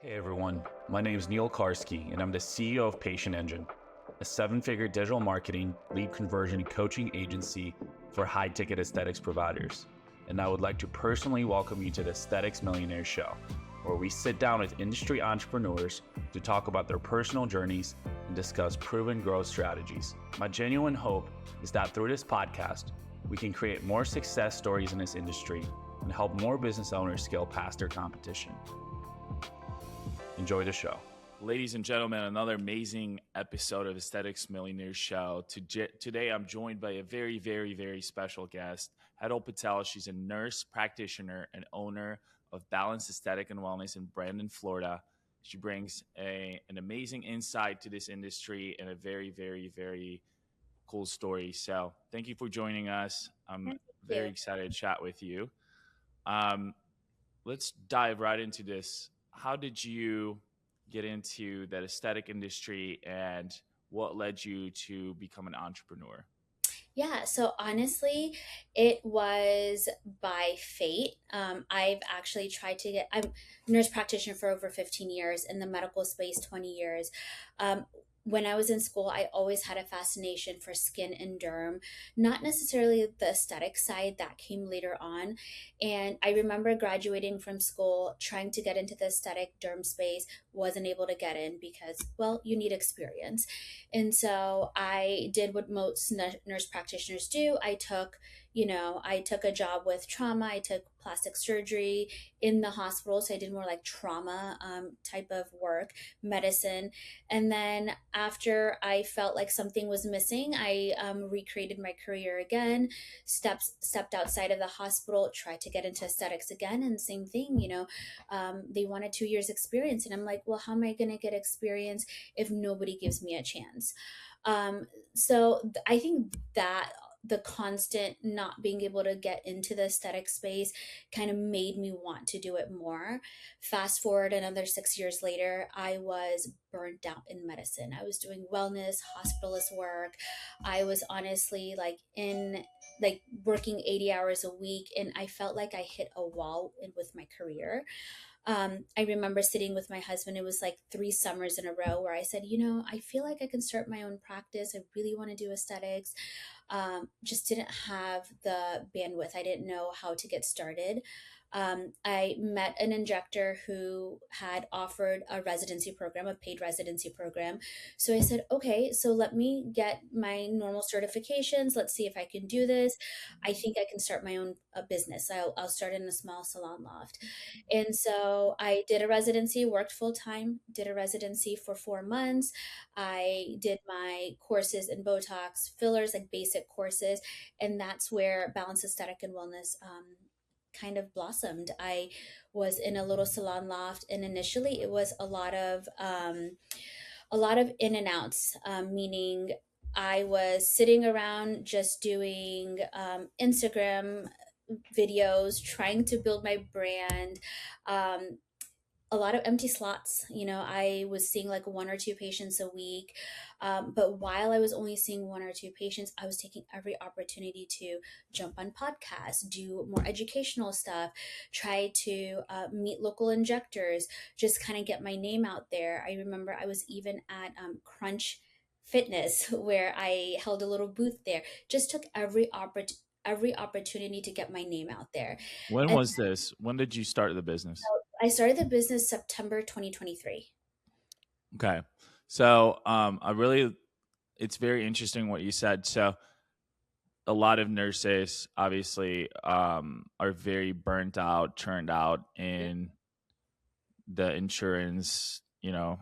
Hey everyone, my name is Neil Karski and I'm the CEO of Patient Engine, a seven-figure digital marketing, lead conversion, and coaching agency for high-ticket aesthetics providers. And I would like to personally welcome you to the Aesthetics Millionaires Show, where we sit down with industry entrepreneurs to talk about their personal journeys and discuss proven growth strategies. My genuine hope is that through this podcast, we can create more success stories in this industry and help more business owners scale past their competition. Enjoy the show. Ladies and gentlemen, another amazing episode of Aesthetics Millionaires Show. Today, I'm joined by a very, very, very special guest, Hetal Patel. She's a nurse practitioner and owner of Balanced Aesthetic and Wellness in Brandon, Florida. She brings an amazing insight to this industry and a very, very, very cool story. So thank you for joining us. I'm very excited to chat with you. Let's dive right into this. How did you get into that aesthetic industry and what led you to become an entrepreneur? Yeah, so honestly, it was by fate. I've actually I'm a nurse practitioner for over 15 years, in the medical space, 20 years. Um, when I was in school, I always had a fascination for skin and derm, not necessarily the aesthetic side that came later on. And I remember graduating from school, trying to get into the aesthetic derm space, wasn't able to get in because, well, you need experience. And so I did what most nurse practitioners do. I took a job with trauma. I took plastic surgery in the hospital. So I did more like trauma type of work, medicine. And then after I felt like something was missing, I recreated my career again, stepped outside of the hospital, tried to get into aesthetics again. And same thing, they wanted 2 years experience. And I'm like, well, how am I going to get experience if nobody gives me a chance? I think that the constant not being able to get into the aesthetic space kind of made me want to do it more. Fast forward another 6 years later, I was burnt out in medicine. I was doing wellness, hospitalist work. I was honestly like working 80 hours a week, and I felt like I hit a wall with my career. I remember sitting with my husband. It was like 3 summers in a row where I said, I feel like I can start my own practice. I really want to do aesthetics. Just didn't have the bandwidth. I didn't know how to get started. I met an injector who had offered a residency program, a paid residency program. So I said, okay, so let me get my normal certifications. Let's see if I can do this. I think I can start my own business. I'll start in a small salon loft. And so I did a residency, worked full time, did a residency for 4 months. I did my courses in Botox, fillers, like basic courses. And that's where Balance Aesthetic and Wellness kind of blossomed. I was in a little salon loft, and initially it was a lot of in and outs, meaning I was sitting around just doing Instagram videos, trying to build my brand. Um, a lot of empty slots. I was seeing like one or two patients a week. But while I was only seeing one or two patients, I was taking every opportunity to jump on podcasts, do more educational stuff, try to meet local injectors, just kind of get my name out there. I remember I was even at Crunch Fitness where I held a little booth there, just took every opportunity to get my name out there. When And was this? When did you start the business? I started the business September 2023. Okay. It's very interesting what you said. So a lot of nurses obviously are very burnt out, turned out in the insurance,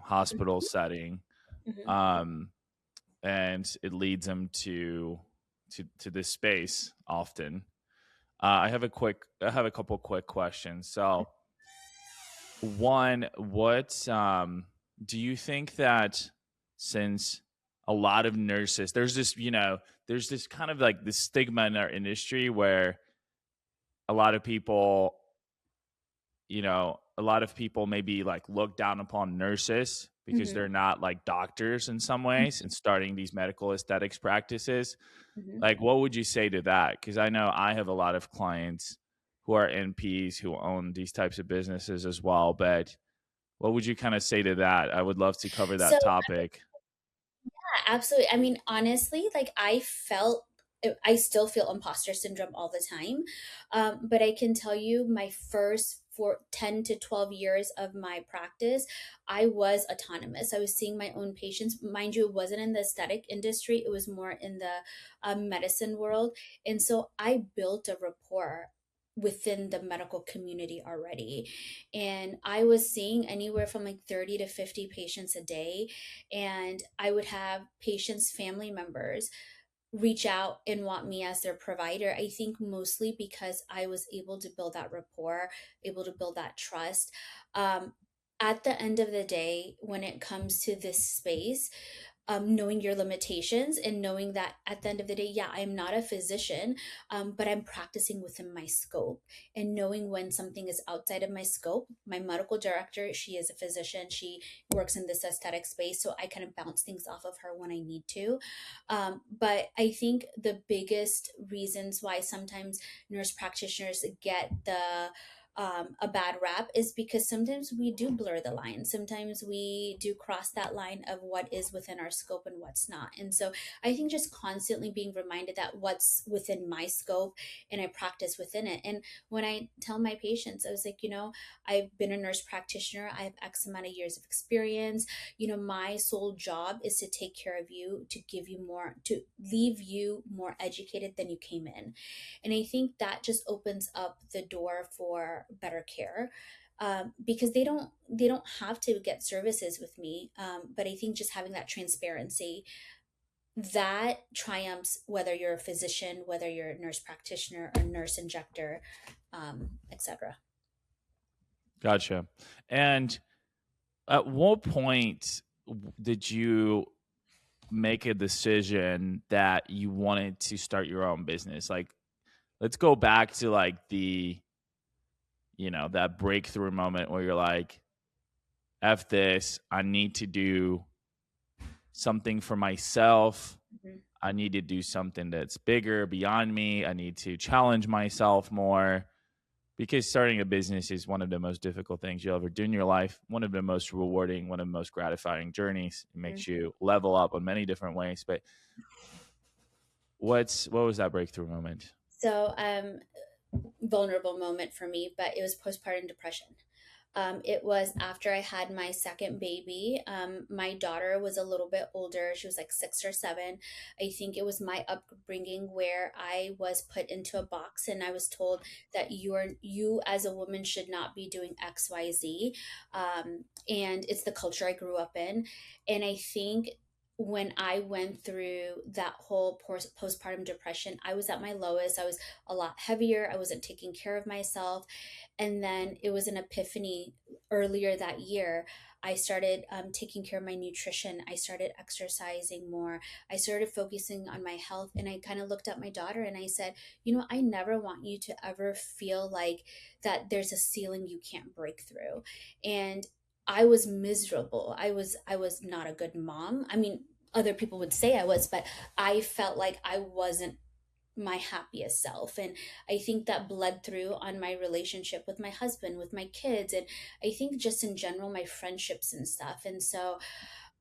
hospital Mhm, setting. mhm. Um, and it leads them to this space often. I have a couple quick questions. So, one, what do you think that since a lot of nurses, there's this kind of like this stigma in our industry where a lot of people, a lot of people maybe like look down upon nurses because Mhm, they're not like doctors in some ways and starting these medical aesthetics practices. mhm. Like, what would you say to that? Because I know I have a lot of clients who are NPs who own these types of businesses as well. But What would you kind of say to that? I would love to cover So that topic. absolutely. I mean, honestly, like I still feel imposter syndrome all the time. But I can tell you my first for 10 to 12 years of my practice, I was autonomous. I was seeing my own patients. Mind you, it wasn't in the aesthetic industry, it was more in the medicine world. And so I built a rapport within the medical community already. And I was seeing anywhere from like 30 to 50 patients a day, and I would have patients, family members reach out and want me as their provider. I think mostly because I was able to build that rapport, able to build that trust. Um, at the end of the day, when it comes to this space, knowing your limitations and knowing that at the end of the day, yeah, I'm not a physician, but I'm practicing within my scope, and knowing when something is outside of my scope. My medical director, she is a physician. She works in this aesthetic space. So I kind of bounce things off of her when I need to. But I think the biggest reasons why sometimes nurse practitioners get a bad rap is because sometimes we do blur the line. Sometimes we do cross that line of what is within our scope and what's not. And so I think just constantly being reminded that what's within my scope and I practice within it. And when I tell my patients, I was like, I've been a nurse practitioner, I have X amount of years of experience. My sole job is to take care of you, to give you more, to leave you more educated than you came in. And I think that just opens up the door for better care, because they don't have to get services with me, but I think just having that transparency, that triumphs whether you're a physician, whether you're a nurse practitioner or nurse injector, etc. Gotcha. And at what point did you make a decision that you wanted to start your own business? Like, let's go back to like that breakthrough moment where you're like, F this, I need to do something for myself. Mhm. I need to do something that's bigger beyond me. I need to challenge myself more, because starting a business is one of the most difficult things you'll ever do in your life. One of the most rewarding, one of the most gratifying journeys. It makes you level up in many different ways. But what was that breakthrough moment? So, vulnerable moment for me, but it was postpartum depression. It was after I had my second baby. My daughter was a little bit older. She was like 6 or 7. I think it was my upbringing where I was put into a box and I was told that you as a woman should not be doing X, Y, Z. And it's the culture I grew up in. And I think when I went through that whole postpartum depression, I was at my lowest. I was a lot heavier. I wasn't taking care of myself. And then it was an epiphany earlier that year. I started taking care of my nutrition. I started exercising more. I started focusing on my health. And I kind of looked at my daughter and I said, I never want you to ever feel like that there's a ceiling you can't break through. And I was miserable. I was not a good mom. I mean, other people would say I was, but I felt like I wasn't my happiest self. And I think that bled through on my relationship with my husband, with my kids, and I think just in general my friendships and stuff. And so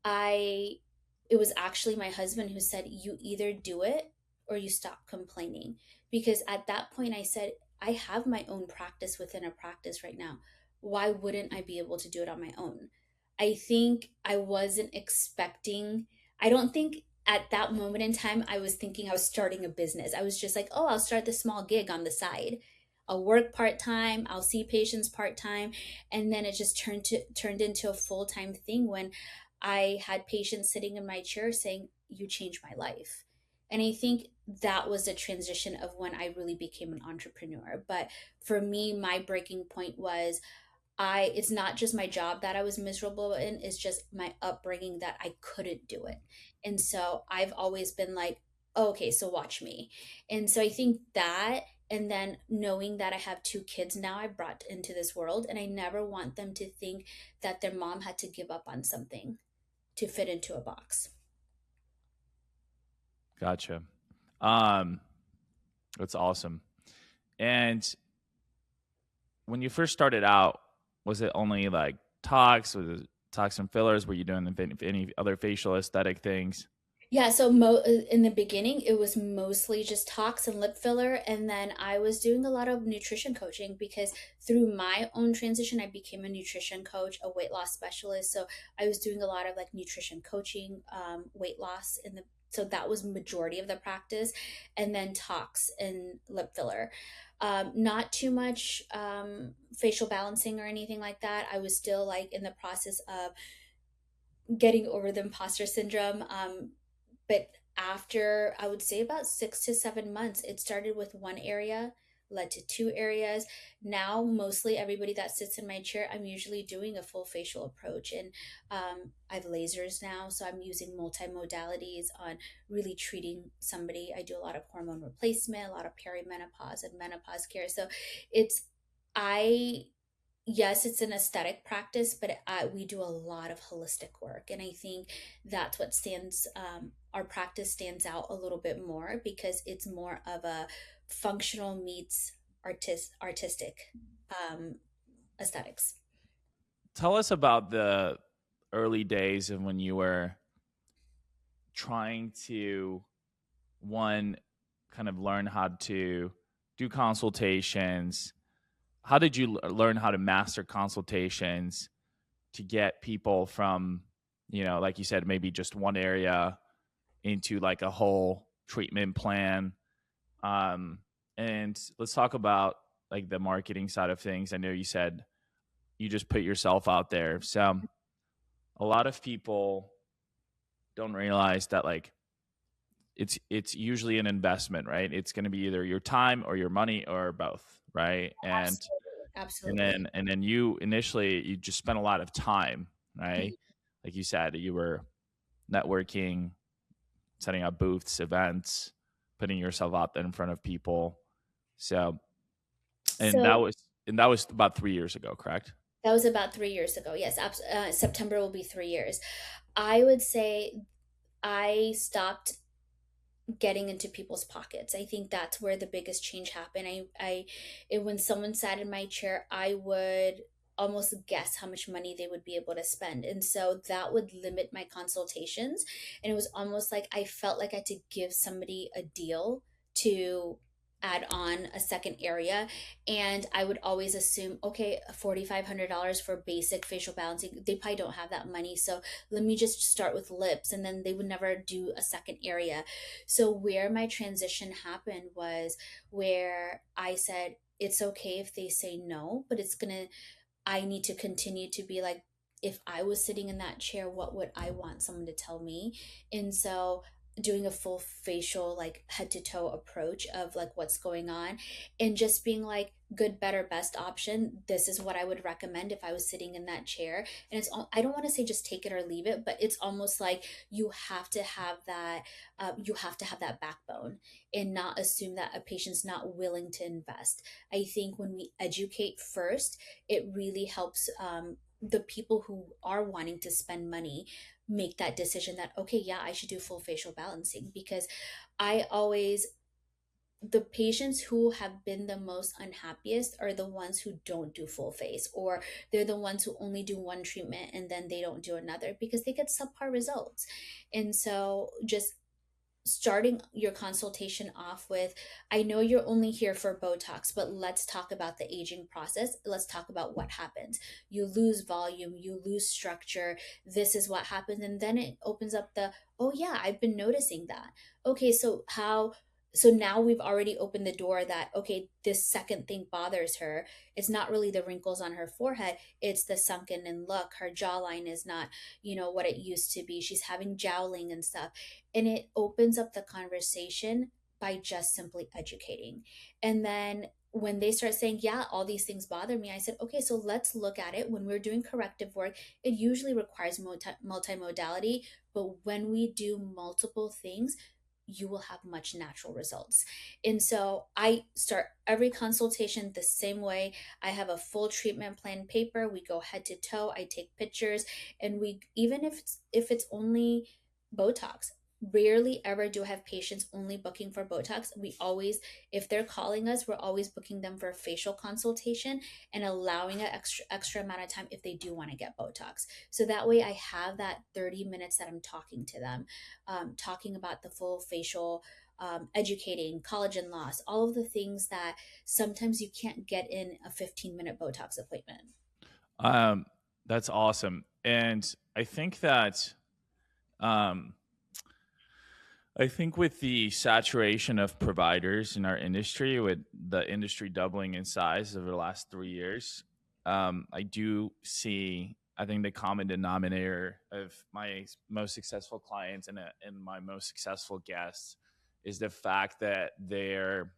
I it was actually my husband who said, you either do it or you stop complaining. Because at that point I said, I have my own practice within a practice right now. Why wouldn't I be able to do it on my own? I think I wasn't expecting, I don't think at that moment in time I was thinking I was starting a business. I was just like, oh, I'll start this small gig on the side. I'll work part-time, I'll see patients part-time. And then it just turned into a full-time thing when I had patients sitting in my chair saying, you changed my life. And I think that was the transition of when I really became an entrepreneur. But for me, my breaking point was, it's not just my job that I was miserable in, it's just my upbringing that I couldn't do it. And so I've always been like, oh, okay, so watch me. And so I think that, and then knowing that I have 2 kids now I brought into this world, and I never want them to think that their mom had to give up on something to fit into a box. Gotcha. Um, that's awesome. And when you first started out, was it only like Tox? Was it tox and fillers? Were you doing any other facial aesthetic things? Yeah, so in the beginning, it was mostly just tox and lip filler, and then I was doing a lot of nutrition coaching because through my own transition, I became a nutrition coach, a weight loss specialist. So I was doing a lot of like nutrition coaching, weight loss in the so that was majority of the practice, and then tox and lip filler. Not too much facial balancing or anything like that. I was still like in the process of getting over the imposter syndrome. But after, I would say, about 6 to 7 months, it started with one area, led to two areas. Now mostly everybody that sits in my chair, I'm usually doing a full facial approach. And I have lasers now, so I'm using multimodalities on really treating somebody. I do a lot of hormone replacement, a lot of perimenopause and menopause care. So it's I yes, it's an aesthetic practice, but we do a lot of holistic work. And I think that's what our practice stands out a little bit more because it's more of a functional meets artistic um, aesthetics. Tell us about the early days of when you were trying to, one, kind of learn how to do consultations. How did you learn how to master consultations to get people from, like you said, maybe just one area into like a whole treatment plan? And let's talk about like the marketing side of things. I know you said you just put yourself out there. So a lot of people don't realize that like it's usually an investment, right? It's going to be either your time or your money or both, right? Absolutely. And then you initially you just spent a lot of time, right? Mhm. Like you said, you were networking, setting up booths, events, putting yourself out there in front of people. So, and that So was and that was about 3 years ago, correct? that was about 3 years ago. Yes, September will be 3 years. I would say I stopped getting into people's pockets. I think that's where the biggest change happened. When someone sat in my chair, I would almost guess how much money they would be able to spend. And so that would limit my consultations. And it was almost like I felt like I had to give somebody a deal to add on a second area. And I would always assume, okay, $4,500 for basic facial balancing. They probably don't have that money. So let me just start with lips. And then they would never do a second area. So where my transition happened was where I said, it's okay if they say no, but I need to continue to be like, if I was sitting in that chair, what would I want someone to tell me? And so doing a full facial, like head to toe approach of like what's going on and just being like, good, better, best option. This is what I would recommend if I was sitting in that chair. And I don't want to say just take it or leave it, but it's almost like you have to have that backbone and not assume that a patient's not willing to invest. I think when we educate first, it really helps the people who are wanting to spend money make that decision that, okay, yeah, I should do full facial balancing. Because I always the patients who have been the most unhappiest are the ones who don't do full face, or they're the ones who only do one treatment and then they don't do another because they get subpar results. And so just starting your consultation off with, I know you're only here for Botox, but let's talk about the aging process. Let's talk about what happens. You lose volume, you lose structure. This is what happens. And then it opens up oh yeah, I've been noticing that. Okay, so now we've already opened the door that, okay, this second thing bothers her. It's not really the wrinkles on her forehead, it's the sunken in look. Her jawline is not, what it used to be. She's having jowling and stuff. And it opens up the conversation by just simply educating. And then when they start saying, yeah, all these things bother me, I said, okay, so let's look at it. When we're doing corrective work, it usually requires multimodality. But when we do multiple things, you will have much natural results. And so I start every consultation the same way. I have a full treatment plan paper. We go head to toe. I take pictures, and we, even if it's only Botox, Rarely ever do I have patients only booking for Botox. We always, if they're calling us, we're always booking them for a facial consultation and allowing an extra amount of time if they do want to get Botox. So that way I have that 30 minutes that I'm talking to them, talking about the full facial, educating, collagen loss, all of the things that sometimes you can't get in a 15-minute Botox appointment. Um, that's awesome. And I think that um, I think with the saturation of providers in our industry, with the industry doubling in size over the last 3 years, I do see. I think the common denominator of my most successful clients and my most successful guests is the fact that they're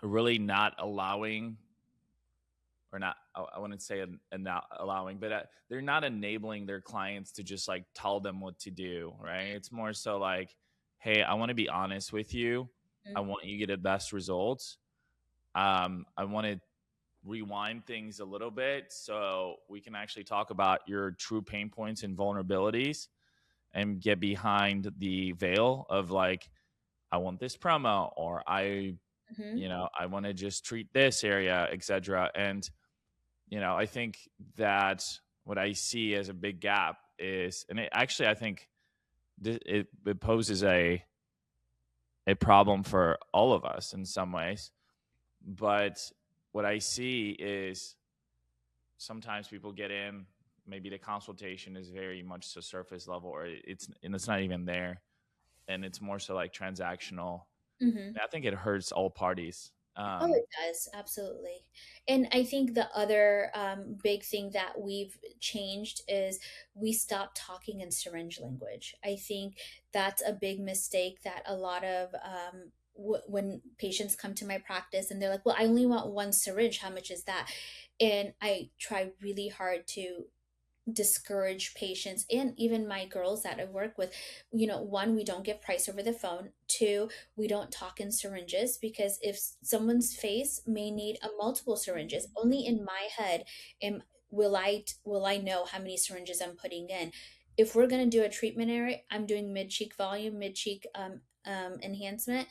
really not allowing, or not, I wouldn't say not allowing, but they're not enabling their clients to just like tell them what to do, right? It's more so like, hey, I want to be honest with you. I want you to get the best results. I want to rewind things a little bit so we can actually talk about your true pain points and vulnerabilities and get behind the veil of like, I want this promo, or Mm-hmm. I want to just treat this area, etc. And I think that what I see as a big gap is, and I think it poses a problem for all of us in some ways. But what I see is sometimes people get in, maybe the consultation is very much so surface level, or it's not even there, and it's more so like transactional. Mm-hmm. I think it hurts all parties. Oh, it does, absolutely. And I think the other big thing that we've changed is we stopped talking in syringe language. I think that's a big mistake that a lot of when patients come to my practice and they're like, well, I only want one syringe. How much is that? And I try really hard to discourage patients and even my girls that I work with. One, we don't give price over the phone. Two, we don't talk in syringes, because if someone's face may need a multiple syringes, only in my head will I know how many syringes I'm putting in. If we're going to do a treatment area, I'm doing mid cheek volume, mid cheek enhancement.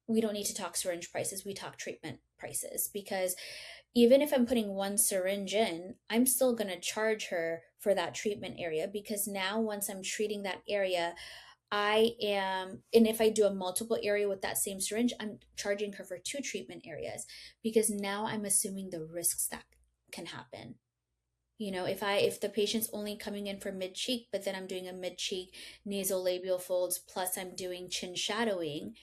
We don't need to talk syringe prices, we talk treatment prices, because even if I'm putting one syringe in, I'm still going to charge her for that treatment area, because now once I'm treating that area, and if I do a multiple area with that same syringe, I'm charging her for two treatment areas, because now I'm assuming the risks that can happen. If the patient's only coming in for mid cheek, but then I'm doing a mid cheek nasolabial folds plus I'm doing chin shadowing,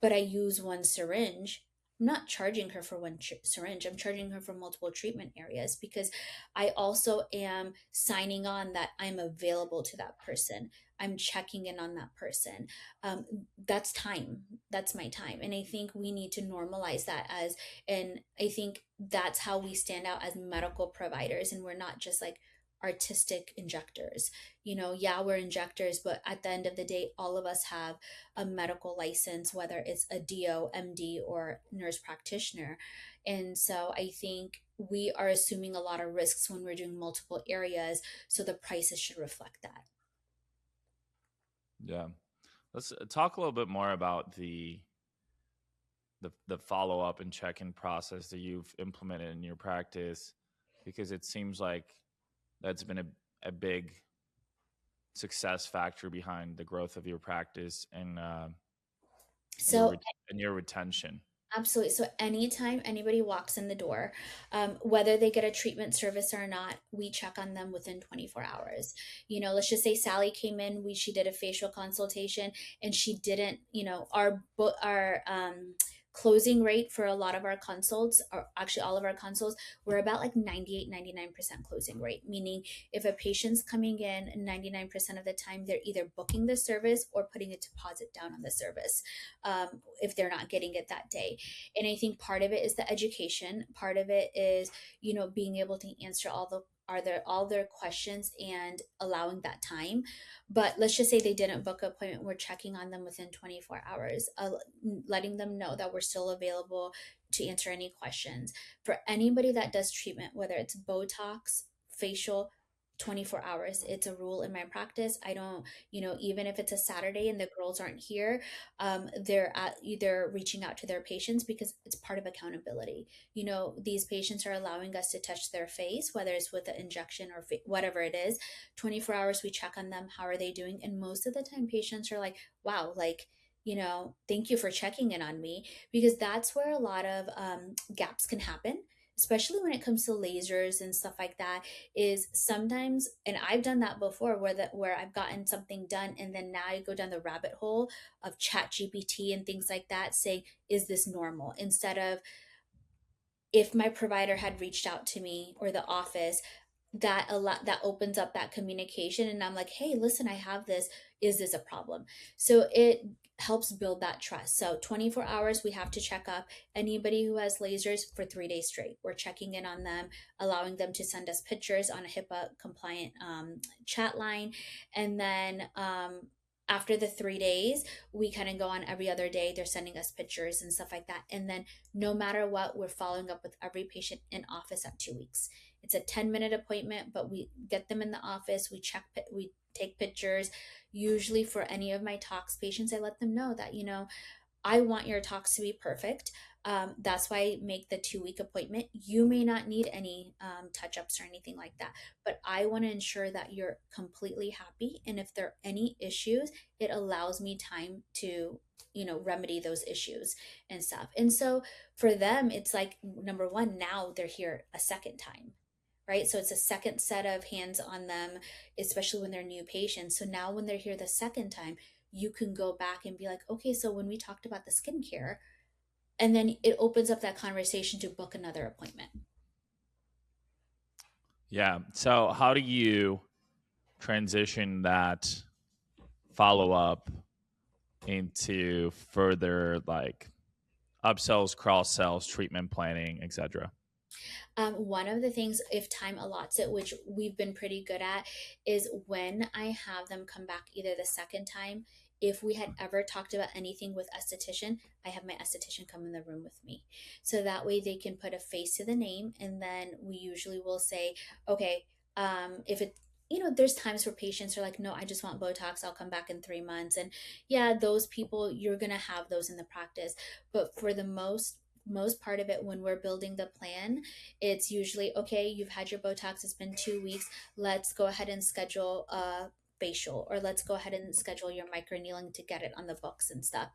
but I use one syringe, I'm not charging her for one syringe. I'm charging her for multiple treatment areas, because I also am signing on that I'm available to that person. I'm checking in on that person. That's time. That's my time. And I think we need to normalize that and I think that's how we stand out as medical providers. And we're not just like artistic injectors. Yeah, we're injectors, but at the end of the day, all of us have a medical license, whether it's a DO, MD, or nurse practitioner. And so I think we are assuming a lot of risks when we're doing multiple areas. So the prices should reflect that. Yeah. Let's talk a little bit more about the follow up and check in process that you've implemented in your practice, because it seems like that's been a big success factor behind the growth of your practice So and your retention. absolutely. So anytime anybody walks in the door, whether they get a treatment service or not, we check on them within 24 hours. Let's just say Sally came in, she did a facial consultation, and she didn't, our closing rate for a lot of our consults, or actually all of our consults, we're about like 98-99% closing rate, meaning if a patient's coming in 99% of the time, they're either booking the service or putting a deposit down on the service, if they're not getting it that day. And I think part of it is the education, part of it is being able to answer all their questions and allowing that time. But let's just say they didn't book an appointment, we're checking on them within 24 hours, letting them know that we're still available to answer any questions. For anybody that does treatment, whether it's Botox, facial, 24 hours. It's a rule in my practice. I don't, even if it's a Saturday and the girls aren't here, they're reaching out to their patients because it's part of accountability. These patients are allowing us to touch their face, whether it's with an injection or whatever it is. 24 hours, we check on them. How are they doing? And most of the time, patients are like, wow, like, thank you for checking in on me, because that's where a lot of gaps can happen, especially when it comes to lasers and stuff like that. Is sometimes, and I've done that before, where I've gotten something done and then now I go down the rabbit hole of chat GPT and things like that, saying, is this normal, instead of, if my provider had reached out to me or the office, that opens up that communication, and I'm like, hey, listen, I have this, is this a problem? So it helps build that trust. So 24 hours, we have to check up anybody who has lasers for 3 days straight. We're checking in on them, allowing them to send us pictures on a HIPAA compliant chat line. And then after the 3 days, we kind of go on every other day. They're sending us pictures and stuff like that. And then no matter what, we're following up with every patient in office at 2 weeks. It's a 10-minute appointment, but we get them in the office. We take pictures. Usually for any of my tox patients, I let them know that, I want your talks to be perfect. That's why I make the 2 week appointment. You may not need any touch ups or anything like that, but I want to ensure that you're completely happy. And if there are any issues, it allows me time to, remedy those issues and stuff. And so for them, it's like, number one, now they're here a second time. Right. So it's a second set of hands on them, especially when they're new patients. So now when they're here the second time, you can go back and be like, okay, so when we talked about the skincare, and then it opens up that conversation to book another appointment. Yeah. So how do you transition that follow up into further like upsells, cross sells, treatment planning, etc.? One of the things, if time allots it, which we've been pretty good at, is when I have them come back either the second time, if we had ever talked about anything with esthetician, I have my esthetician come in the room with me. So that way they can put a face to the name. And then we usually will say, okay, if it, there's times where patients are like, no, I just want Botox. I'll come back in 3 months. And yeah, those people, you're going to have those in the practice. But for the most part of it, when we're building the plan, it's usually, okay, you've had your Botox, it's been 2 weeks, let's go ahead and schedule a facial, or let's go ahead and schedule your microneedling to get it on the books and stuff.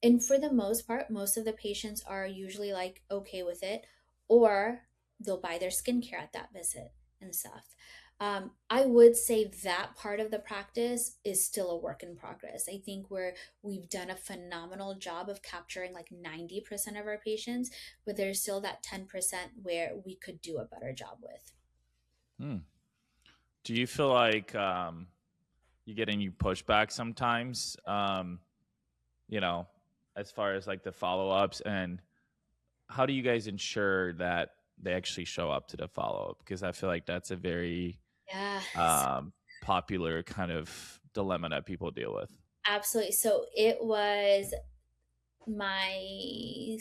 And for the most part, most of the patients are usually like okay with it, or they'll buy their skincare at that visit and stuff. I would say that part of the practice is still a work in progress. I think we've done a phenomenal job of capturing like 90% of our patients, but there's still that 10% where we could do a better job with. Do you feel like you get any pushback sometimes, as far as like the follow-ups, and how do you guys ensure that they actually show up to the follow-up? Because I feel like that's a very Yeah. popular kind of dilemma that people deal with. Absolutely. So it was my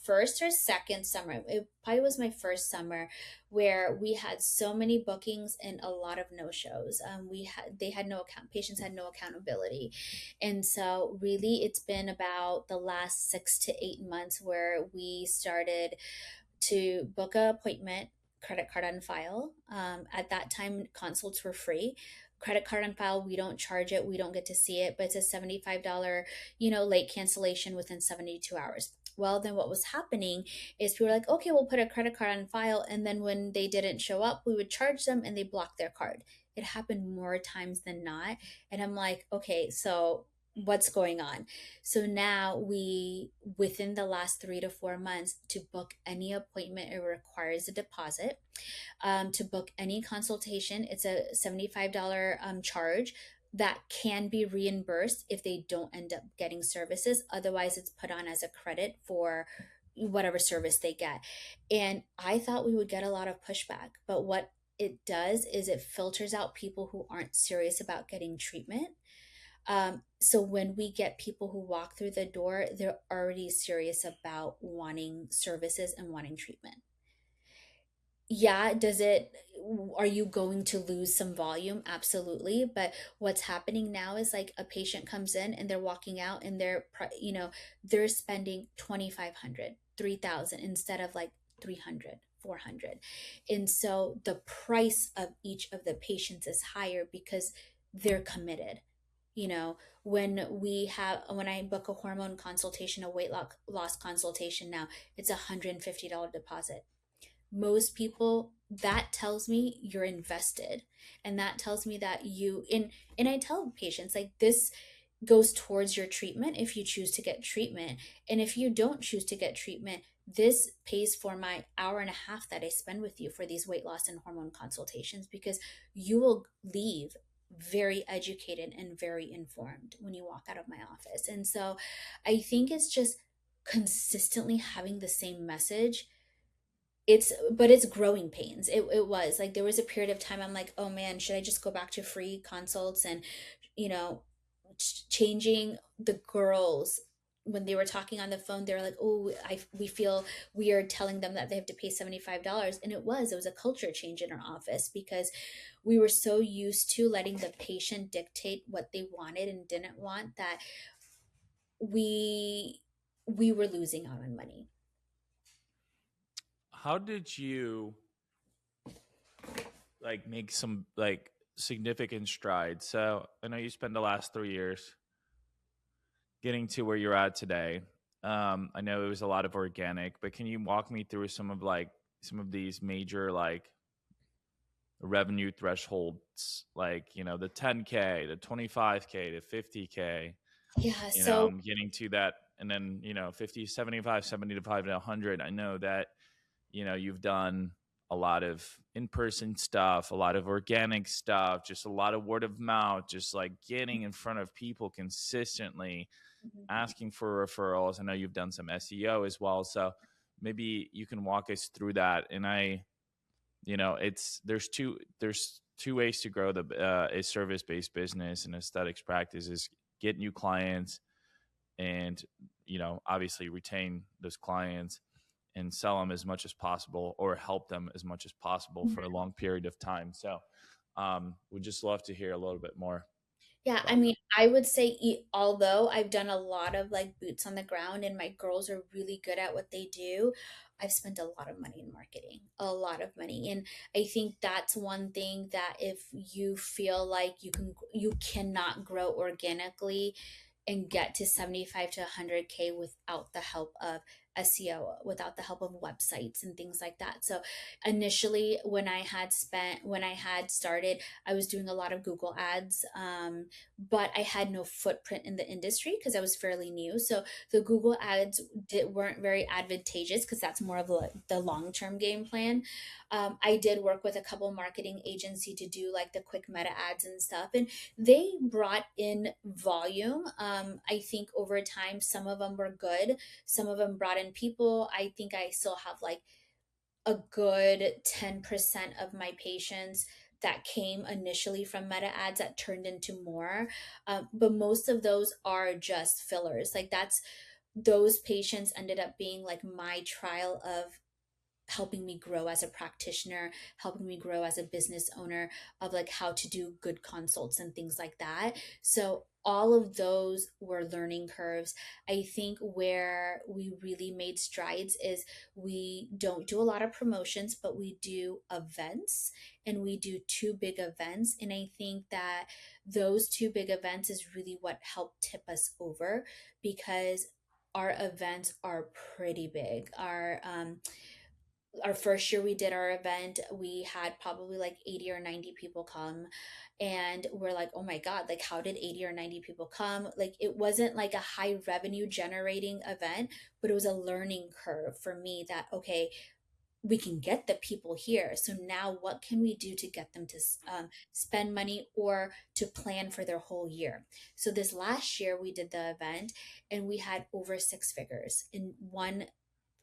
first or second summer. It probably was my first summer, where we had so many bookings and a lot of no shows. They had no account, patients had no accountability. And so really it's been about the last 6 to 8 months where we started to book an appointment, credit card on file. At that time, consults were free. Credit card on file, we don't charge it, we don't get to see it, but it's a $75, late cancellation within 72 hours. Well, then what was happening is people were like, okay, we'll put a credit card on file. And then when they didn't show up, we would charge them and they blocked their card. It happened more times than not. And I'm like, okay, so what's going on? So now within the last 3 to 4 months, to book any appointment, it requires a deposit. To book any consultation, it's a $75 charge that can be reimbursed if they don't end up getting services. Otherwise, it's put on as a credit for whatever service they get. And I thought we would get a lot of pushback, but what it does is it filters out people who aren't serious about getting treatment. So when we get people who walk through the door, they're already serious about wanting services and wanting treatment. Yeah, are you going to lose some volume? Absolutely. But what's happening now is like a patient comes in and they're walking out and they're spending 2,500, 3,000 instead of like 300, 400. And so the price of each of the patients is higher because they're committed. When I book a hormone consultation, a weight loss consultation now, it's $150 deposit. Most people, that tells me you're invested, and that tells me that and I tell patients like this goes towards your treatment if you choose to get treatment, and if you don't choose to get treatment, this pays for my hour and a half that I spend with you for these weight loss and hormone consultations, because you will leave very educated and very informed when you walk out of my office. And so I think it's just consistently having the same message. It's growing pains. It was like there was a period of time I'm like, oh man, should I just go back to free consults? And you know changing the girls, when they were talking on the phone, they were like, oh, we feel weird telling them that they have to pay $75. And it was a culture change in our office, because we were so used to letting the patient dictate what they wanted and didn't want, that we we were losing out on money. How did you like make some like significant strides? So I know you spent the last 3 years getting to where you're at today. I know it was a lot of organic, but can you walk me through some of these major like revenue thresholds, like the 10K, the 25K, the 50K? Yeah, so I'm getting to that, and then 50, 75, 75 to 100. I know that you've done a lot of in-person stuff, a lot of organic stuff, just a lot of word of mouth, just like getting in front of people consistently, asking for referrals. I know you've done some SEO as well, so maybe you can walk us through that. And it's there's two ways to grow a service-based business and aesthetics practice: is get new clients and obviously retain those clients and sell them as much as possible, or help them as much as possible for a long period of time. So we'd just love to hear a little bit more yeah, I about mean, I would say, although I've done a lot of like boots on the ground and my girls are really good at what they do, I've spent a lot of money in marketing, a lot of money. And I think that's one thing, that if you feel like you cannot grow organically and get to 75 to 100K without the help of SEO, without the help of websites and things like that. So initially, when I had started, I was doing a lot of Google ads, but I had no footprint in the industry because I was fairly new. So the Google ads weren't very advantageous, because that's more of the long-term game plan. I did work with a couple marketing agency to do like the quick meta ads and stuff, and they brought in volume. I think over time, some of them were good, some of them brought in people. I think I still have like a good 10% of my patients that came initially from meta ads that turned into more. But most of those are just fillers. Like those patients ended up being like my trial of helping me grow as a practitioner, helping me grow as a business owner, of like how to do good consults and things like that. So all of those were learning curves. I think where we really made strides is we don't do a lot of promotions, but we do events, and we do two big events. And I think that those two big events is really what helped tip us over, because our events are pretty big. Our first year we did our event, we had probably like 80 or 90 people come, and we're like, oh my god, like how did 80 or 90 people come? Like it wasn't like a high revenue generating event, but it was a learning curve for me, that okay, we can get the people here, so now what can we do to get them to spend money or to plan for their whole year? So this last year we did the event, and we had over six figures in one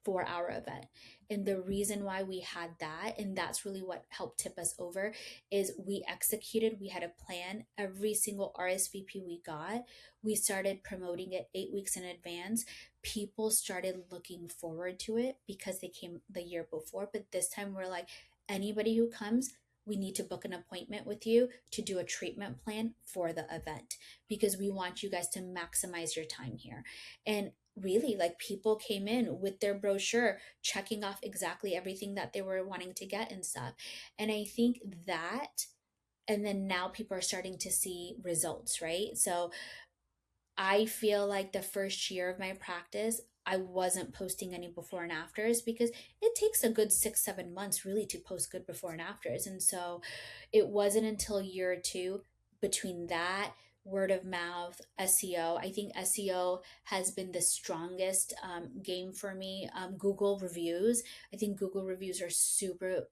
4 hour event. And the reason why we had that, and that's really what helped tip us over, is we executed, we had a plan. Every single RSVP we got, we started promoting it 8 weeks in advance. People started looking forward to it because they came the year before. But this time we're like, anybody who comes, we need to book an appointment with you to do a treatment plan for the event, because we want you guys to maximize your time here. And really, like, people came in with their brochure checking off exactly everything that they were wanting to get and stuff. And I think that, and then now people are starting to see results, right? So I feel like the first year of my practice, I wasn't posting any before and afters, because it takes a good 6, 7 months really to post good before and afters. And so it wasn't until year or two, between that, word of mouth, SEO. I think SEO has been the strongest game for me. Google reviews. I think Google reviews are super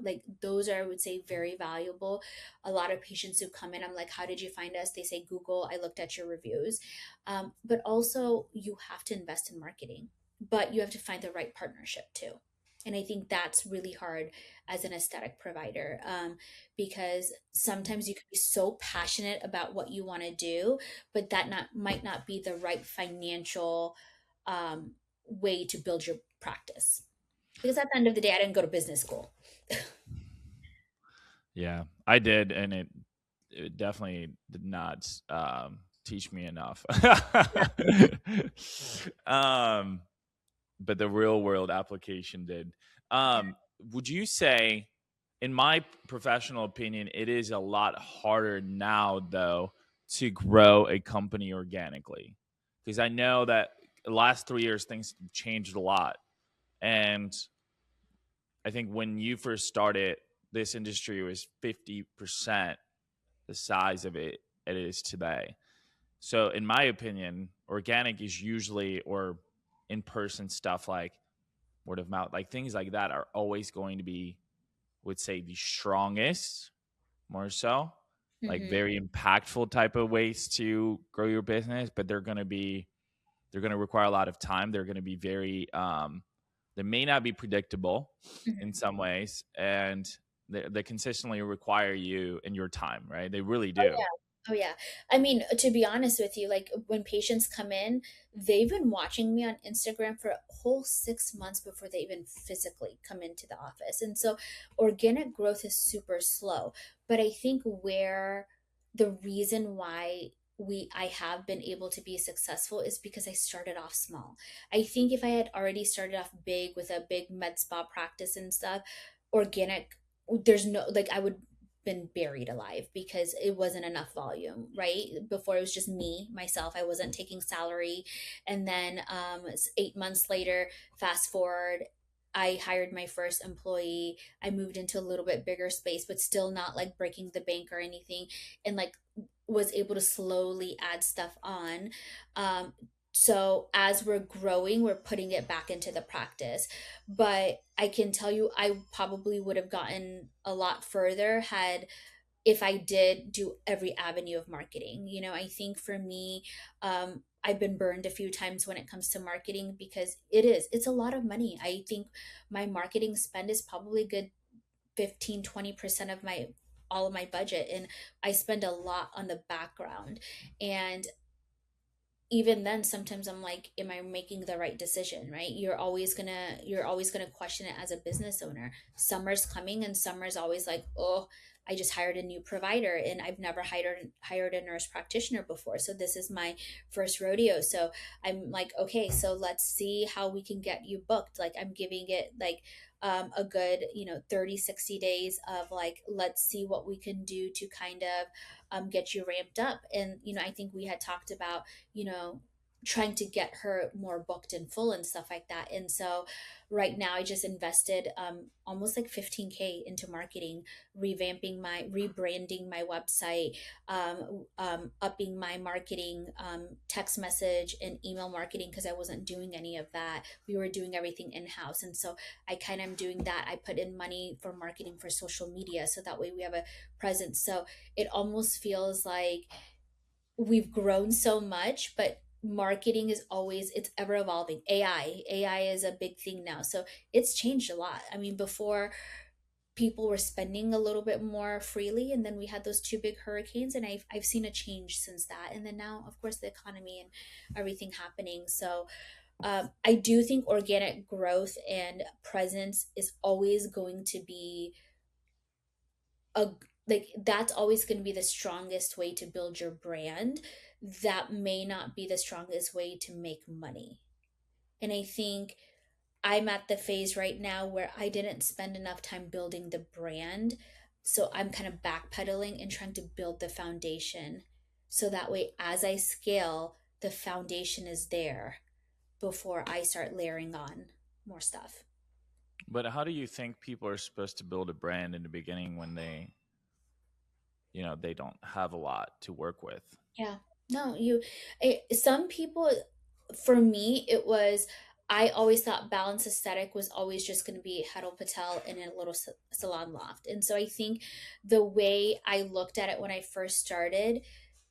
like, those are, I would say, very valuable. A lot of patients who come in, I'm like, how did you find us? They say, Google, I looked at your reviews. But also, you have to invest in marketing, but you have to find the right partnership too. And I think that's really hard as an aesthetic provider, because sometimes you can be so passionate about what you want to do, but that might not be the right financial way to build your practice. Because at the end of the day, I didn't go to business school. Yeah, I did, and it definitely did not teach me enough. um, but the real world application did. Would you say, in my professional opinion, it is a lot harder now, though, to grow a company organically? Because I know that the last 3 years, things changed a lot. And I think when you first started, this industry was 50% the size of it is today. So, in my opinion, organic is usually, or in-person stuff like word of mouth, like things like that are always going to be, would say, the strongest, more so, like Mm-hmm. very impactful type of ways to grow your business. But they're going to require a lot of time. They're going to be very, they may not be predictable in Mm-hmm. some ways, and they consistently require you and your time, right? They really Oh do. yeah. Oh yeah. I mean, to be honest with you, like, when patients come in, they've been watching me on Instagram for a whole 6 months before they even physically come into the office. And so organic growth is super slow. But I think where the reason why I have been able to be successful is because I started off small. I think if I had already started off big with a big med spa practice and stuff, organic, there's no, like, I would been buried alive, because it wasn't enough volume, right? Before, it was just me, myself. I wasn't taking salary. And then 8 months later, fast forward, I hired my first employee. I moved into a little bit bigger space, but still not like breaking the bank or anything. And like, was able to slowly add stuff on. Um, so as we're growing, we're putting it back into the practice. But I can tell you, I probably would have gotten a lot further had, if I did do every avenue of marketing. I think for me, I've been burned a few times when it comes to marketing, because it's a lot of money. I think my marketing spend is probably a good 15-20% of my all of my budget, and I spend a lot on the background. And even then, sometimes I'm like, am I making the right decision? Right? You're always gonna question it as a business owner. Summer's coming, and summer's always like, oh, I just hired a new provider, and I've never hired a nurse practitioner before, so this is my first rodeo. So I'm like, okay, so let's see how we can get you booked. Like, I'm giving it like a good 30-60 days of like, let's see what we can do to kind of get you ramped up. And I think we had talked about you know, trying to get her more booked in full and stuff like that. And so right now I just invested almost like 15K into marketing, rebranding my website, upping my marketing, text message and email marketing, because I wasn't doing any of that. We were doing everything in-house. And so I kind of am doing that. I put in money for marketing for social media, so that way we have a presence. So it almost feels like we've grown so much, but marketing is always, it's ever evolving. AI is a big thing now, so it's changed a lot. I mean, before, people were spending a little bit more freely, and then we had those two big hurricanes, and I've seen a change since that. And then now, of course, the economy and everything happening. So I do think organic growth and presence is always going to be a like that's always going to be the strongest way to build your brand. That may not be the strongest way to make money. And I think I'm at the phase right now where I didn't spend enough time building the brand. So I'm kind of backpedaling and trying to build the foundation. So that way, as I scale, the foundation is there before I start layering on more stuff. But how do you think people are supposed to build a brand in the beginning when they don't have a lot to work with? Yeah. No, some people, for me, it was, I always thought Balance Aesthetic was always just going to be Hetal Patel in a little salon loft. And so I think the way I looked at it when I first started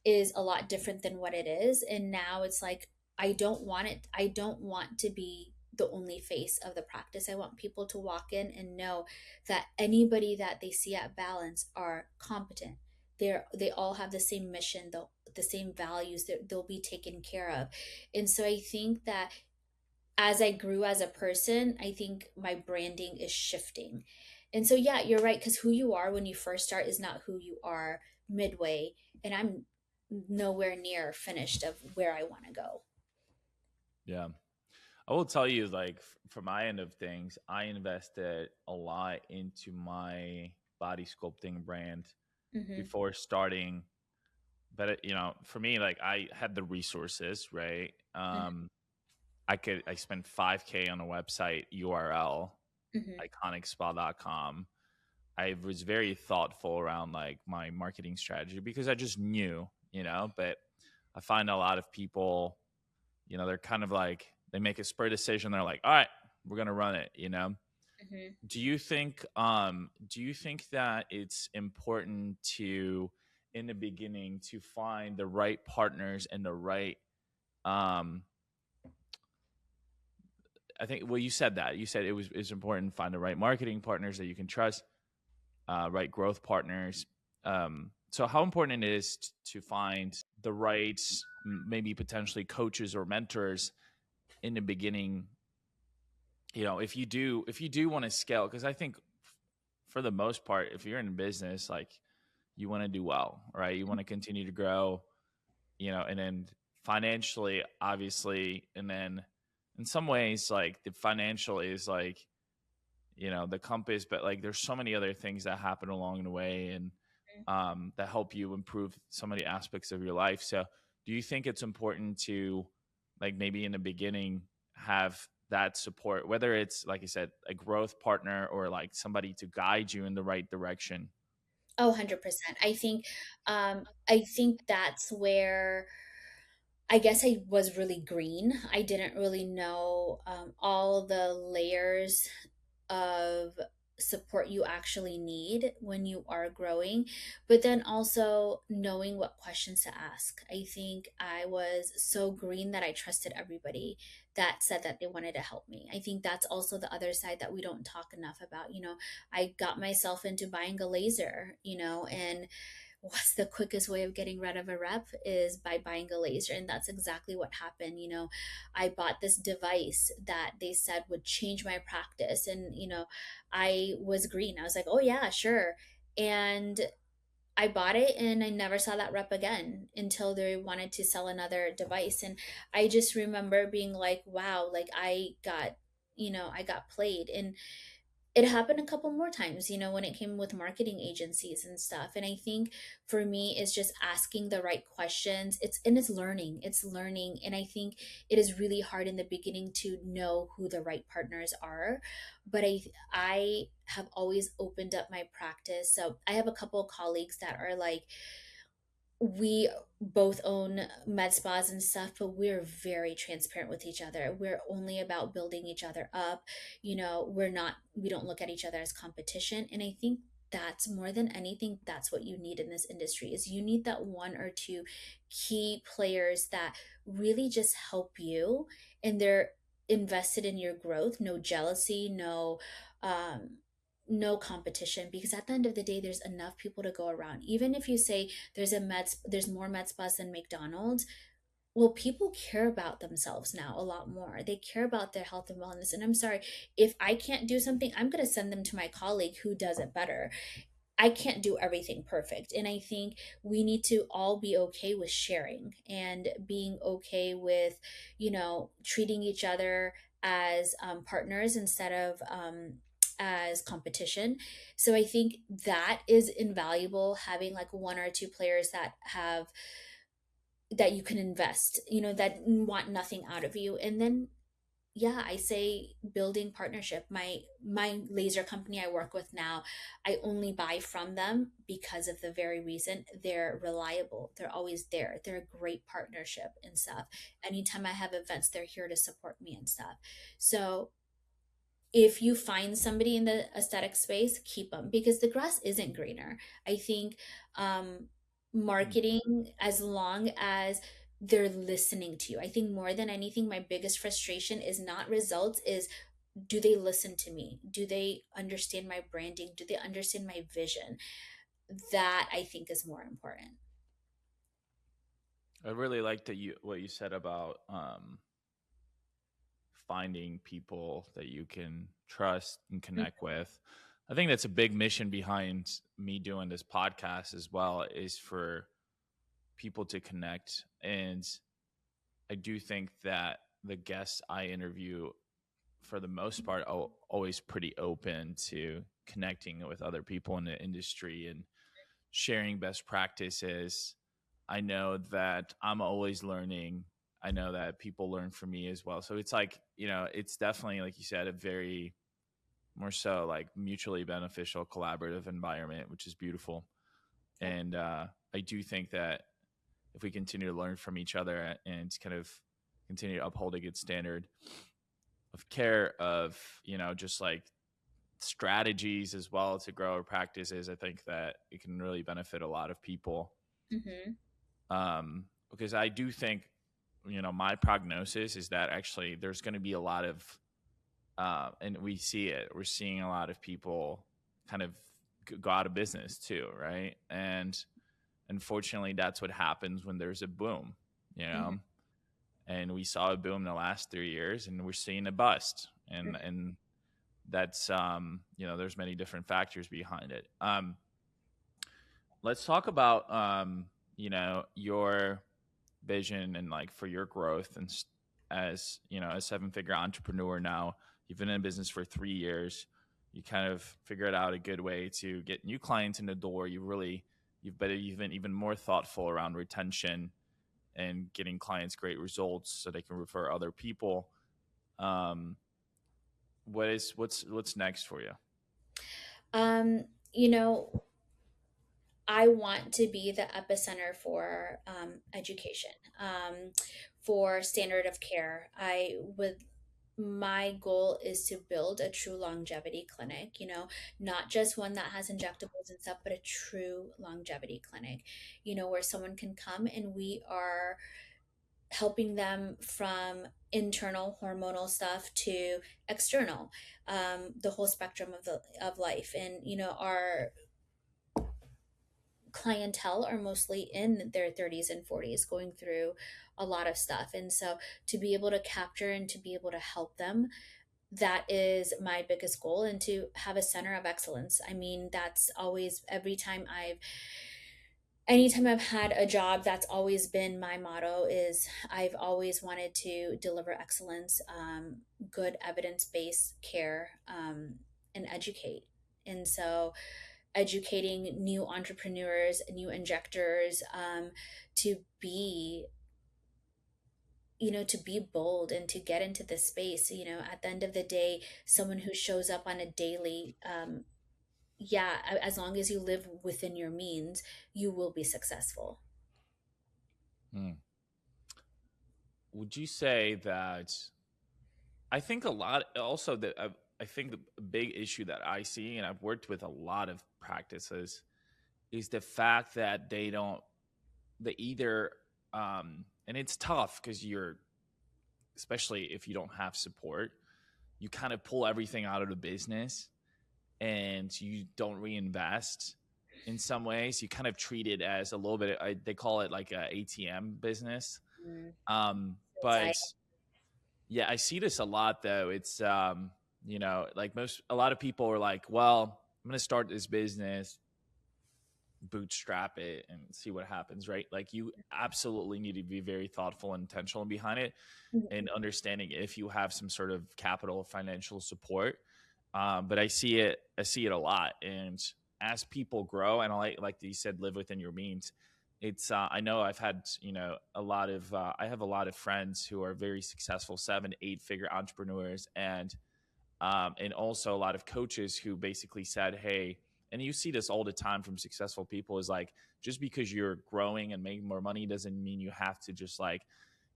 is a lot different than what it is. And now it's like, I don't want to be the only face of the practice. I want people to walk in and know that anybody that they see at Balance are competent. They all have the same mission, the same values, that they'll be taken care of. And so I think that as I grew as a person, I think my branding is shifting. And so, yeah, you're right. Because who you are when you first start is not who you are midway. And I'm nowhere near finished of where I want to go. Yeah. I will tell you, like, from my end of things, I invested a lot into my body sculpting brand Mm-hmm. before starting. But for me, like, I had the resources, right? I spent 5K on a website URL, Mm-hmm. iconicspa.com. I was very thoughtful around like my marketing strategy because I just knew, but I find a lot of people, they're kind of like, they make a spur decision. They're like, all right, we're going to run it. Mm-hmm. Do you think that it's important to, in the beginning, to find the right partners and the right, um, I think, well, you said that. You said it's important to find the right marketing partners that you can trust, right growth partners. So how important it is to find the right, maybe potentially coaches or mentors in the beginning. If you do want to scale, because I think for the most part, if you're in business, like, you want to do well, right? You want to continue to grow, and then financially, obviously, and then in some ways, like, the financial is like, the compass, but like, there's so many other things that happen along the way, and that help you improve so many aspects of your life. So do you think it's important to, like, maybe in the beginning, have that support, whether it's, like I said, a growth partner or like somebody to guide you in the right direction? Oh, 100%. I think that's where I guess I was really green. I didn't really know all the layers of support you actually need when you are growing, but then also knowing what questions to ask. I think I was so green that I trusted everybody that said that they wanted to help me. I think that's also the other side that we don't talk enough about. I got myself into buying a laser, and what's the quickest way of getting rid of a rep is by buying a laser. And that's exactly what happened. I bought this device that they said would change my practice. And I was green. I was like, oh yeah, sure. And I bought it and I never saw that rep again until they wanted to sell another device. And I just remember being like, wow, like I got played. And it happened a couple more times, when it came with marketing agencies and stuff. And I think for me, it's just asking the right questions. It's learning. It's learning. And I think it is really hard in the beginning to know who the right partners are. But I have always opened up my practice. So I have a couple of colleagues that are like, we both own med spas and stuff, but we're very transparent with each other. We're only about building each other up. We don't look at each other as competition. And I think that's more than anything, that's what you need in this industry is you need that one or two key players that really just help you, and they're invested in your growth. No jealousy, um no competition, because at the end of the day there's enough people to go around. Even if you say there's more med spas than McDonald's, well, people care about themselves now a lot more. They care about their health and wellness. And I'm sorry, if I can't do something, I'm going to send them to my colleague who does it better. I can't do everything perfect. And I think we need to all be okay with sharing and being okay with, treating each other as partners instead of as competition. So I think that is invaluable, having like one or two players that you can invest, that want nothing out of you. And then yeah, I say building partnership. My laser company I work with now, I only buy from them because of the very reason they're reliable. They're always there. They're a great partnership and stuff. Anytime I have events, they're here to support me and stuff. So if you find somebody in the aesthetic space, keep them, because the grass isn't greener. I think Mm. marketing, as long as they're listening to you, I think more than anything, my biggest frustration is not results, is do they listen to me? Do they understand my branding? Do they understand my vision? That I think is more important. I really like that what you said about finding people that you can trust and connect with. I think that's a big mission behind me doing this podcast as well, is for people to connect. And I do think that the guests I interview, for the most part, are always pretty open to connecting with other people in the industry and sharing best practices. I know that I'm always learning. I know that people learn from me as well. So it's like, it's definitely, like you said, a very more so like mutually beneficial collaborative environment, which is beautiful. Yep. And I do think that if we continue to learn from each other and kind of continue to uphold a good standard of care, of, just like strategies as well to grow our practices, I think that it can really benefit a lot of people. Mm-hmm. Because I do think, my prognosis is that actually there's going to be a lot of, and we see it, we're seeing a lot of people kind of go out of business too, right? And unfortunately, that's what happens when there's a boom, you Mm-hmm. know. And we saw a boom in the last 3 years, and we're seeing a bust, and that's there's many different factors behind it. Let's talk about your vision and like for your growth, and as a 7-figure entrepreneur now. You've been in business for 3 years. You kind of figured out a good way to get new clients in the door. You've been even more thoughtful around retention and getting clients great results so they can refer other people. um what's next for you? Um, you know, I want to be the epicenter for education, for standard of care. My goal is to build a true longevity clinic, not just one that has injectables and stuff, but a true longevity clinic, where someone can come and we are helping them from internal hormonal stuff to external, the whole spectrum of life. And, our clientele are mostly in their 30s and 40s going through a lot of stuff. And so to be able to capture and to be able to help them, that is my biggest goal. And to have a center of excellence. I mean, that's always, anytime I've had a job, that's always been my motto, is I've always wanted to deliver excellence, good evidence-based care, and educate. And so educating new entrepreneurs, new injectors, to be, to be bold and to get into this space. At the end of the day, someone who shows up on a daily, yeah, as long as you live within your means, you will be successful. Hmm. Would you say that, I think a lot also that I think the big issue that I see, and I've worked with a lot of practices, is the fact that they either, and it's tough because especially if you don't have support, you kind of pull everything out of the business and you don't reinvest. In some ways, you kind of treat it as a little bit, they call it like a ATM business. Mm, so But exciting. yeah, I see this a lot though. It's like a lot of people are like, well, I'm going to start this business, bootstrap it and see what happens, right? Like you absolutely need to be very thoughtful and intentional behind it, and Mhm. understanding if you have some sort of capital financial support. But I see it a lot. And as people grow, and like you said, live within your means. It's I know I've had a lot of I have a lot of friends who are very successful 7 8 figure entrepreneurs, and also a lot of coaches who basically said, hey, and you see this all the time from successful people, is like, just because you're growing and making more money doesn't mean you have to just like,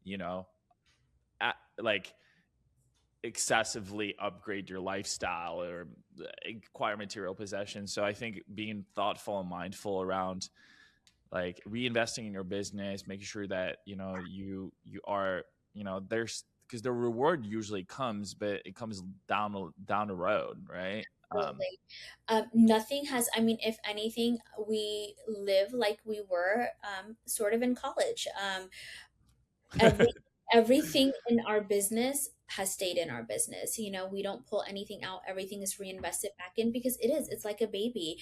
you know, like excessively upgrade your lifestyle or acquire material possessions. So I think being thoughtful and mindful around like reinvesting in your business, making sure that you are there's, because the reward usually comes, but it comes down the road, right? Absolutely. Nothing has, I mean, if anything, we live like we were sort of in college. Every everything in our business has stayed in our business. We don't pull anything out. Everything is reinvested back in because it's like a baby.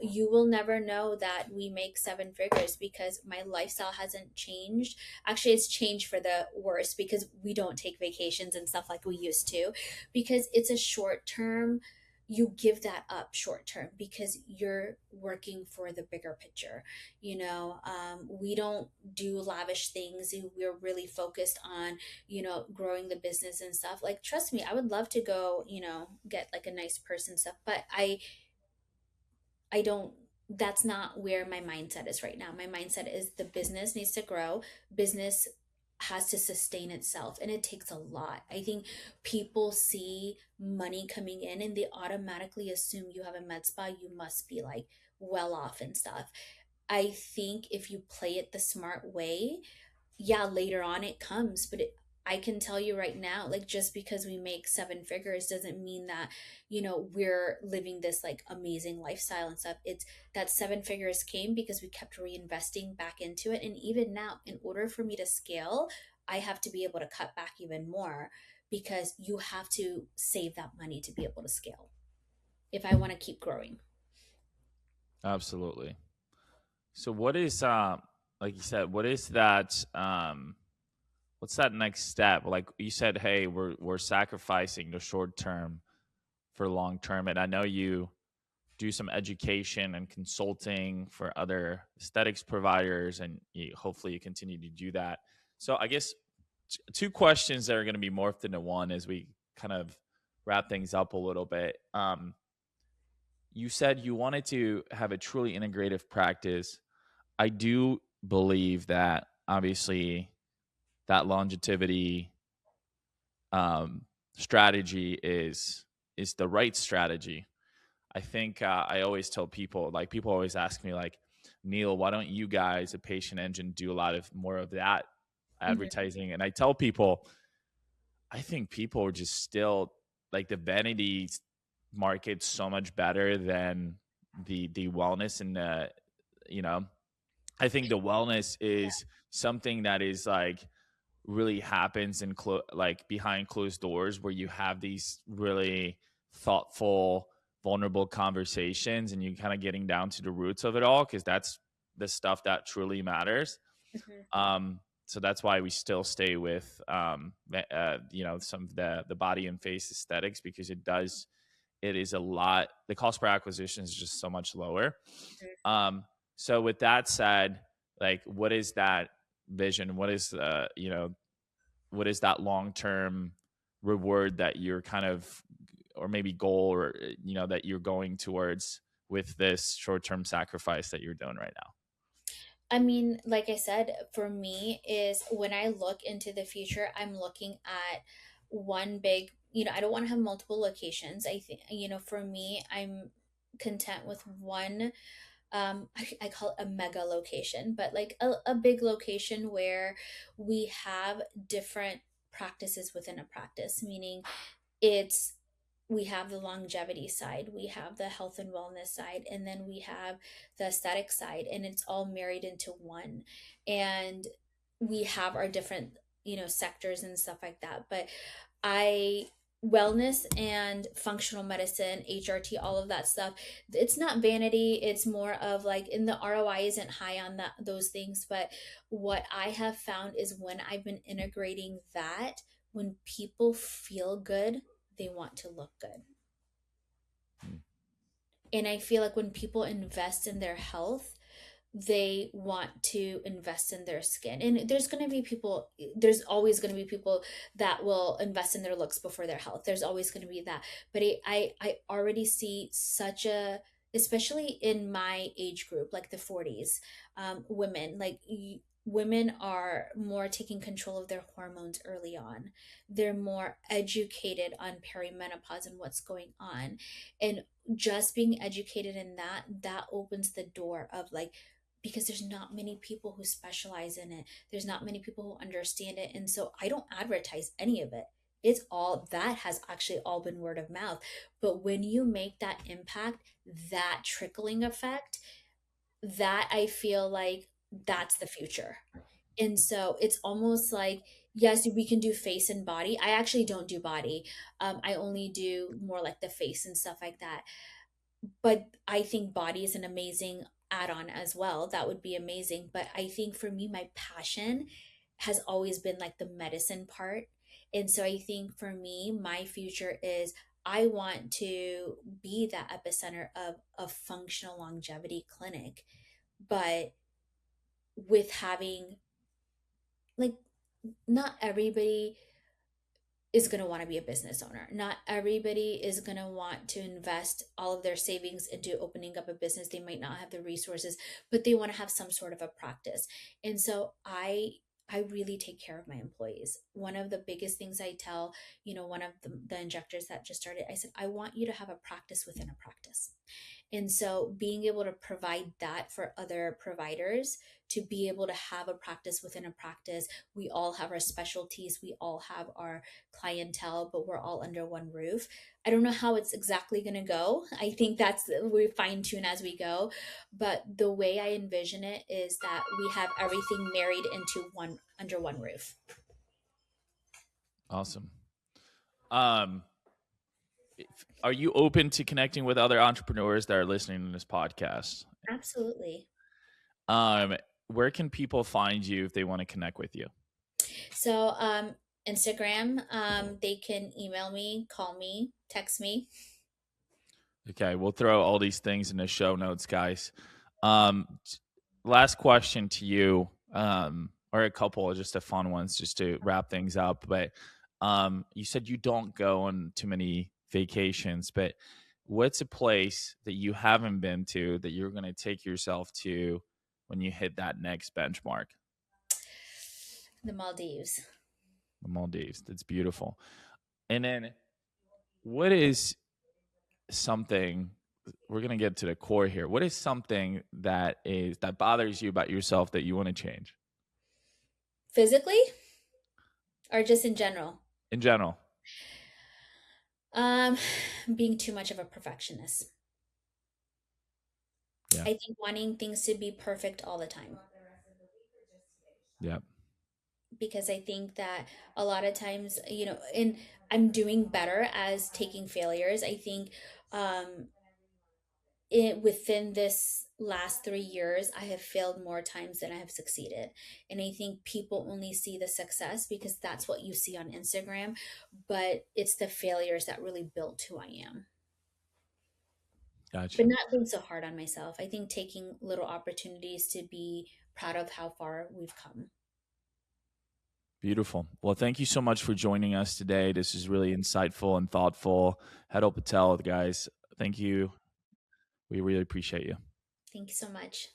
You will never know that we make 7 figures because my lifestyle hasn't changed. Actually, it's changed for the worse because we don't take vacations and stuff like we used to, because it's a short term. You give that up short term because you're working for the bigger picture. We don't do lavish things. We're really focused on growing the business and stuff. Like, trust me, I would love to go get like a nice person stuff, but I don't, that's not where my mindset is right now. My mindset is the business needs to grow. Business has to sustain itself, and it takes a lot. I think people see money coming in and they automatically assume you have a med spa, you must be like well off and stuff. I think if you play it the smart way, yeah, later on it comes, but I can tell you right now, like, just because we make 7 figures doesn't mean that, we're living this like amazing lifestyle and stuff. It's that 7 figures came because we kept reinvesting back into it. And even now, in order for me to scale, I have to be able to cut back even more because you have to save that money to be able to scale if I want to keep growing. Absolutely. So what is like you said, what is that what's that next step? Like you said, hey, we're sacrificing the short term for long term, and I know you do some education and consulting for other aesthetics providers, and hopefully you continue to do that. So I guess two questions that are going to be morphed into one as we kind of wrap things up a little bit. You said you wanted to have a truly integrative practice. I do believe that obviously that longevity um, strategy is the right strategy. I think I always tell people, like people always ask me like, Neil, why don't you guys at Patient Engine do a lot of more of that Mhm. advertising? And I tell people, I think people are just still like the vanity market so much better than the wellness and the you know I think the wellness is something that is like really happens in like behind closed doors, where you have these really thoughtful, vulnerable conversations, and you kind of getting down to the roots of it all, because that's the stuff that truly matters. Mhm. So that's why we still stay with some of the body and face aesthetics, because it is a lot, the cost per acquisition is just so much lower. So with that said, like what is that vision? What is what is that long term reward that you're kind of, or maybe goal, or that you're going towards with this short term sacrifice that you're doing right now? I mean, like I said, for me is when I look into the future, I'm looking at one big, I don't want to have multiple locations. I think, for me, I'm content with one, I call it a mega location, but like a big location where we have different practices within a practice, meaning it's we have the longevity side, we have the health and wellness side, and then we have the aesthetic side, and it's all married into one. And we have our different, sectors and stuff like that. But I wellness and functional medicine, HRT, all of that stuff, it's not vanity. It's more of like, in the ROI isn't high on those things. But what I have found is when I've been integrating that, when people feel good, they want to look good. And I feel like when people invest in their health, they want to invest in their skin. And there's always going to be people that will invest in their looks before their health. There's always going to be that. But I already see such a, especially in my age group, like the 40s, women, like women are more taking control of their hormones early on. They're more educated on perimenopause and what's going on. And just being educated in that opens the door of like, because there's not many people who specialize in it. There's not many people who understand it. And so I don't advertise any of it. It's all that has actually all been word of mouth. But when you make that impact, that trickling effect, that I feel like that's the future. And so it's almost like, yes, we can do face and body. I actually don't do body. I only do more like the face and stuff like that. But I think body is an amazing add-on as well. That would be amazing. But I think for me, my passion has always been like the medicine part. And so I think for me, my future is, I want to be that epicenter of a functional longevity clinic, but with having, like, not everybody is going to want to be a business owner. Not everybody is going to want to invest all of their savings into opening up a business. They might not have the resources, but they want to have some sort of a practice. And so I really take care of my employees. One of the biggest things I tell, one of the injectors that just started, I said, I want you to have a practice within a practice. And so being able to provide that for other providers, to be able to have a practice within a practice, we all have our specialties, we all have our clientele, but we're all under one roof. I don't know how it's exactly going to go. I think we fine tune as we go. But the way I envision it is that we have everything married into under one roof. Awesome. Are you open to connecting with other entrepreneurs that are listening to this podcast? Absolutely. Where can people find you if they want to connect with you? So, Instagram, they can email me, call me, text me. Okay, we'll throw all these things in the show notes, guys. Last question to you, or a couple, just a fun ones, just to wrap things up. But you said you don't go on too many vacations, but what's a place that you haven't been to that you're going to take yourself to when you hit that next benchmark? The Maldives. The Maldives. That's beautiful. And then what is something, we're going to get to the core here. What is something that bothers you about yourself that you want to change? Physically or just in general? In general. Being too much of a perfectionist. Yeah. I think wanting things to be perfect all the time. Yeah. Because I think that a lot of times, and I'm doing better as taking failures. I think within this last 3 years, I have failed more times than I have succeeded. And I think people only see the success because that's what you see on Instagram, but it's the failures that really built who I am. Gotcha. But not being so hard on myself. I think taking little opportunities to be proud of how far we've come. Beautiful. Well, thank you so much for joining us today. This is really insightful and thoughtful. Hetal Patel, guys. Thank you. We really appreciate you. Thank you so much.